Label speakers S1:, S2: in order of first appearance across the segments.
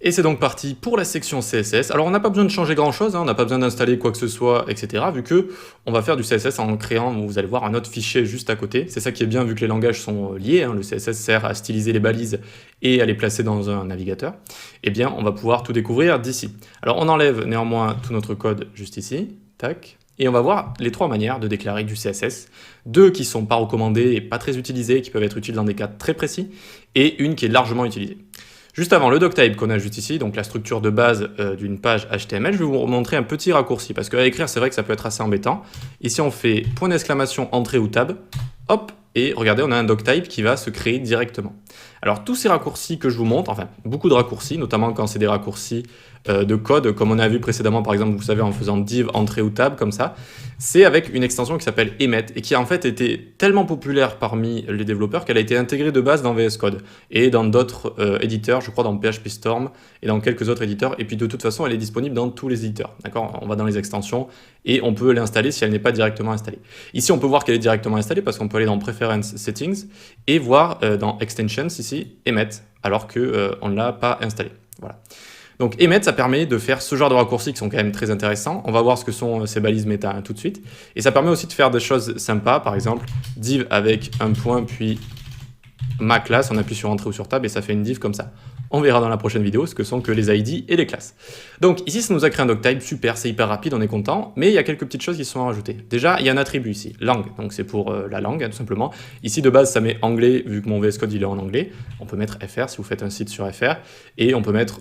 S1: Et c'est donc parti pour la section CSS. Alors on n'a pas besoin de changer grand chose, hein, on n'a pas besoin d'installer quoi que ce soit, etc. Vu que on va faire du CSS en créant, vous allez voir, un autre fichier juste à côté. C'est ça qui est bien vu que les langages sont liés, hein. Le CSS sert à styliser les balises et à les placer dans un navigateur. Eh bien on va pouvoir tout découvrir d'ici. Alors on enlève néanmoins tout notre code juste ici, tac. Et on va voir les trois manières de déclarer du CSS. Deux qui sont pas recommandées et pas très utilisées, qui peuvent être utiles dans des cas très précis, et une qui est largement utilisée. Juste avant, le doctype qu'on a juste ici, donc la structure de base d'une page HTML, je vais vous montrer un petit raccourci, parce qu'à écrire, c'est vrai que ça peut être assez embêtant. Ici, on fait point d'exclamation, entrée ou tab, hop, et regardez, on a un doctype qui va se créer directement. Alors, tous ces raccourcis que je vous montre, enfin, beaucoup de raccourcis, notamment quand c'est des raccourcis de code, comme on a vu précédemment, par exemple, vous savez, en faisant div, entrée ou tab, comme ça, c'est avec une extension qui s'appelle Emmet, et qui a en fait été tellement populaire parmi les développeurs qu'elle a été intégrée de base dans VS Code, et dans d'autres éditeurs, je crois dans PHP Storm, et dans quelques autres éditeurs, et puis de toute façon, elle est disponible dans tous les éditeurs, d'accord? On va dans les extensions, et on peut l'installer si elle n'est pas directement installée. Ici, on peut voir qu'elle est directement installée, parce qu'on peut aller dans Preference Settings, et voir dans Extensions, ici, Emmet, alors qu'on ne l'a pas installé, voilà. Donc Emmet, ça permet de faire ce genre de raccourcis qui sont quand même très intéressants. On va voir ce que sont ces balises méta tout de suite. Et ça permet aussi de faire des choses sympas, par exemple div avec un point puis ma classe, on appuie sur entrée ou sur tab et ça fait une div comme ça. On verra dans la prochaine vidéo ce que sont que les ID et les classes. Donc ici, ça nous a créé un doctype, super, c'est hyper rapide, on est content, mais il y a quelques petites choses qui sont rajoutées. Déjà, il y a un attribut ici, langue, donc c'est pour la langue, hein, tout simplement. Ici, de base, ça met anglais, vu que mon VS Code, il est en anglais. On peut mettre FR si vous faites un site sur FR, et on peut mettre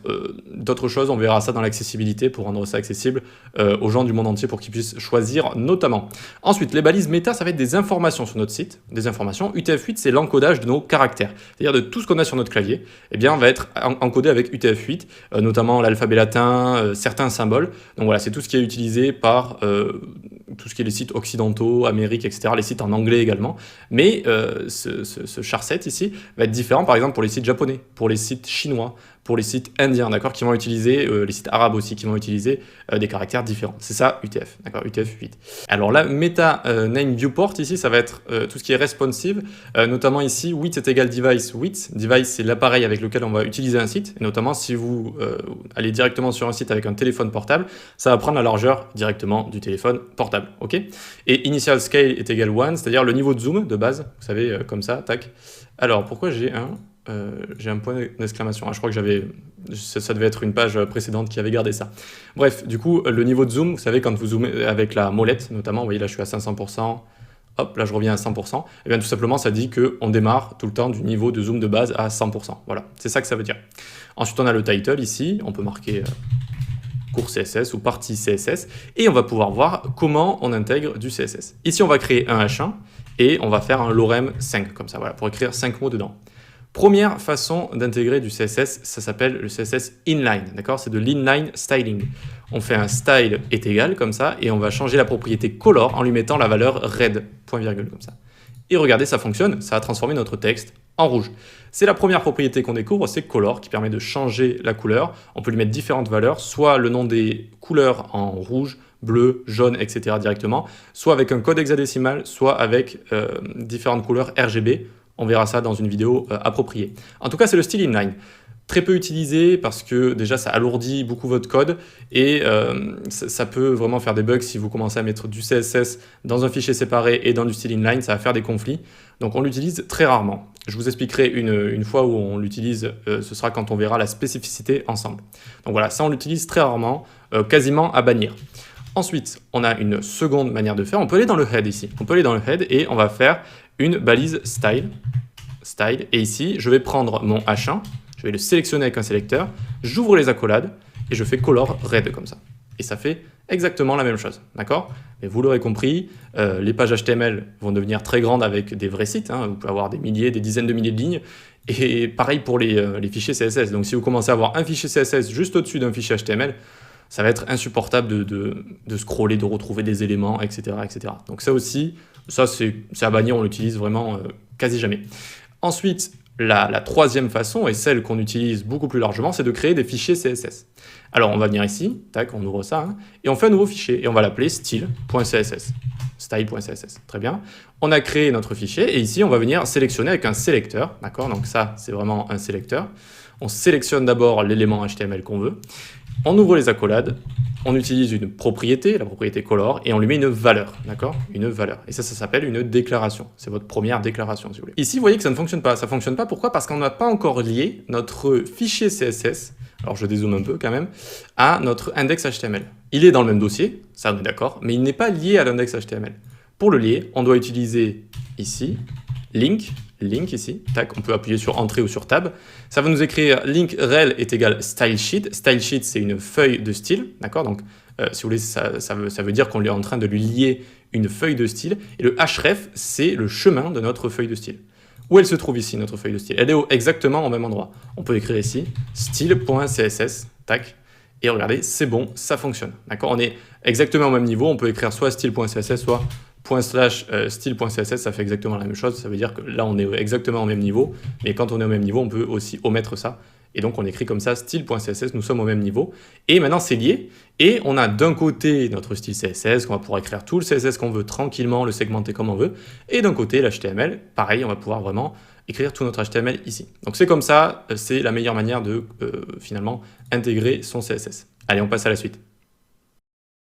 S1: d'autres choses, on verra ça dans l'accessibilité pour rendre ça accessible aux gens du monde entier pour qu'ils puissent choisir notamment. Ensuite, les balises méta, ça va être des informations sur notre site, des informations. UTF-8, c'est l'encodage de nos caractères, c'est-à-dire de tout ce qu'on a sur notre clavier, eh bien, on va être encodé avec UTF-8, notamment l'alphabet latin, certains symboles. Donc voilà, c'est tout ce qui est utilisé par tout ce qui est les sites occidentaux, Amérique, etc., les sites en anglais également. Mais ce charset ici va être différent, par exemple, pour les sites japonais, pour les sites chinois, pour les sites indiens, d'accord, qui vont utiliser, les sites arabes aussi, qui vont utiliser des caractères différents. C'est ça, UTF, d'accord, UTF-8. Alors là, Meta Name Viewport, ici, ça va être tout ce qui est responsive, notamment ici, width est égal device width. Device, c'est l'appareil avec lequel on va utiliser un site, et notamment si vous allez directement sur un site avec un téléphone portable, ça va prendre la largeur directement du téléphone portable, ok? Et initial scale est égal 1, c'est-à-dire le niveau de zoom de base, vous savez, comme ça, tac. Alors, pourquoi j'ai un point d'exclamation. Je crois que ça devait être une page précédente qui avait gardé ça. Bref, du coup, le niveau de zoom, vous savez, quand vous zoomez avec la molette, notamment, vous voyez là, je suis à 500%, hop, là, je reviens à 100%, et bien tout simplement, ça dit qu'on démarre tout le temps du niveau de zoom de base à 100%. Voilà, c'est ça que ça veut dire. Ensuite, on a le title ici, on peut marquer cours CSS ou partie CSS, et on va pouvoir voir comment on intègre du CSS. Ici, on va créer un H1, et on va faire un lorem 5, comme ça, voilà, pour écrire 5 mots dedans. Première façon d'intégrer du CSS, ça s'appelle le CSS inline, d'accord? C'est de l'inline styling. On fait un style est égal, comme ça, et on va changer la propriété color en lui mettant la valeur red, point virgule, comme ça. Et regardez, ça fonctionne, ça a transformé notre texte en rouge. C'est la première propriété qu'on découvre, c'est color, qui permet de changer la couleur. On peut lui mettre différentes valeurs, soit le nom des couleurs en rouge, bleu, jaune, etc. directement, soit avec un code hexadécimal, soit avec différentes couleurs RGB. On verra ça dans une vidéo appropriée. En tout cas, c'est le style inline. Très peu utilisé parce que déjà, ça alourdit beaucoup votre code et ça peut vraiment faire des bugs si vous commencez à mettre du CSS dans un fichier séparé et dans du style inline, ça va faire des conflits. Donc, on l'utilise très rarement. Je vous expliquerai une fois où on l'utilise, ce sera quand on verra la spécificité ensemble. Donc voilà, ça, on l'utilise très rarement, quasiment à bannir. Ensuite, on a une seconde manière de faire. On peut aller dans le head ici. On peut aller dans le head et on va faire une balise style. Et ici, je vais prendre mon H1, je vais le sélectionner avec un sélecteur, j'ouvre les accolades et je fais color red comme ça. Et ça fait exactement la même chose, d'accord? Mais vous l'aurez compris, les pages HTML vont devenir très grandes avec des vrais sites. Hein. Vous pouvez avoir des milliers, des dizaines de milliers de lignes. Et pareil pour les fichiers CSS. Donc si vous commencez à avoir un fichier CSS juste au-dessus d'un fichier HTML, ça va être insupportable de scroller, de retrouver des éléments, etc. etc. Donc ça aussi, ça c'est à bannir, on l'utilise vraiment quasi jamais. Ensuite, la troisième façon, et celle qu'on utilise beaucoup plus largement, c'est de créer des fichiers CSS. Alors on va venir ici, tac, on ouvre ça, hein, et on fait un nouveau fichier, et on va l'appeler style.css. Style.css, très bien. On a créé notre fichier, et ici on va venir sélectionner avec un sélecteur, d'accord? Donc ça, c'est vraiment un sélecteur. On sélectionne d'abord l'élément HTML qu'on veut. On ouvre les accolades. On utilise une propriété, la propriété color, et on lui met une valeur, d'accord? Une valeur. Et ça s'appelle une déclaration. C'est votre première déclaration, si vous voulez. Ici, vous voyez que ça ne fonctionne pas. Ça ne fonctionne pas, pourquoi? Parce qu'on n'a pas encore lié notre fichier CSS, alors je dézoome un peu quand même, à notre index HTML. Il est dans le même dossier, ça on est d'accord, mais il n'est pas lié à l'index HTML. Pour le lier, on doit utiliser ici, link ici, tac, on peut appuyer sur entrée ou sur tab. Ça va nous écrire link rel est égal style sheet. Style sheet, c'est une feuille de style, d'accord? Donc, si vous voulez, ça veut dire qu'on est en train de lui lier une feuille de style. Et le href, c'est le chemin de notre feuille de style. Où elle se trouve ici, notre feuille de style? Elle est exactement au même endroit. On peut écrire ici style.css, tac, et regardez, c'est bon, ça fonctionne, d'accord? On est exactement au même niveau. On peut écrire soit style.css, soit /style.css, ça fait exactement la même chose. Ça veut dire que là, on est exactement au même niveau. Mais quand on est au même niveau, on peut aussi omettre ça. Et donc, on écrit comme ça, style.css, nous sommes au même niveau. Et maintenant, c'est lié. Et on a d'un côté notre style CSS, qu'on va pouvoir écrire tout le CSS qu'on veut tranquillement, le segmenter comme on veut. Et d'un côté, l'HTML, pareil, on va pouvoir vraiment écrire tout notre HTML ici. Donc, c'est comme ça, c'est la meilleure manière de, finalement, intégrer son CSS. Allez, on passe à la suite.